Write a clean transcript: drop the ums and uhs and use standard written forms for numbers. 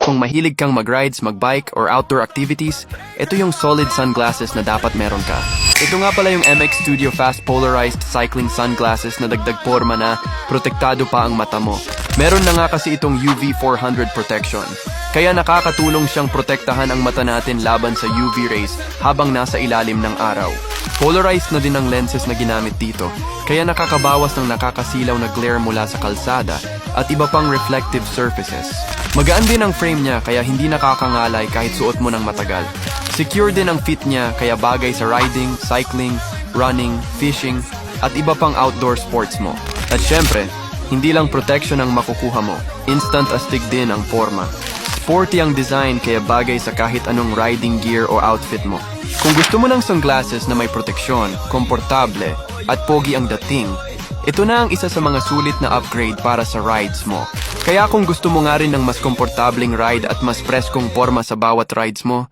Kung mahilig kang mag-rides, mag-bike, or outdoor activities, ito yung solid sunglasses na dapat meron ka. Ito nga pala yung MX Studio Fast Polarized Cycling Sunglasses na dagdag porma na protektado pa ang mata mo. Meron na nga kasi itong UV 400 protection. Kaya nakakatulong siyang protektahan ang mata natin laban sa UV rays habang nasa ilalim ng araw. Polarized na din ang lenses na ginamit dito, kaya nakakabawas ng nakakasilaw na glare mula sa kalsada at iba pang reflective surfaces. Magaan din ang frame niya kaya hindi nakakangalay kahit suot mo ng matagal. Secure din ang fit niya kaya bagay sa riding, cycling, running, fishing, at iba pang outdoor sports mo. At syempre, hindi lang protection ang makukuha mo, instant astig din ang forma. Sporty ang design kaya bagay sa kahit anong riding gear o outfit mo. Kung gusto mo ng sunglasses na may proteksyon, komportable, at pogi ang dating, ito na ang isa sa mga sulit na upgrade para sa rides mo. Kaya kung gusto mo nga rin ng mas komportableng ride at mas preskong forma sa bawat rides mo,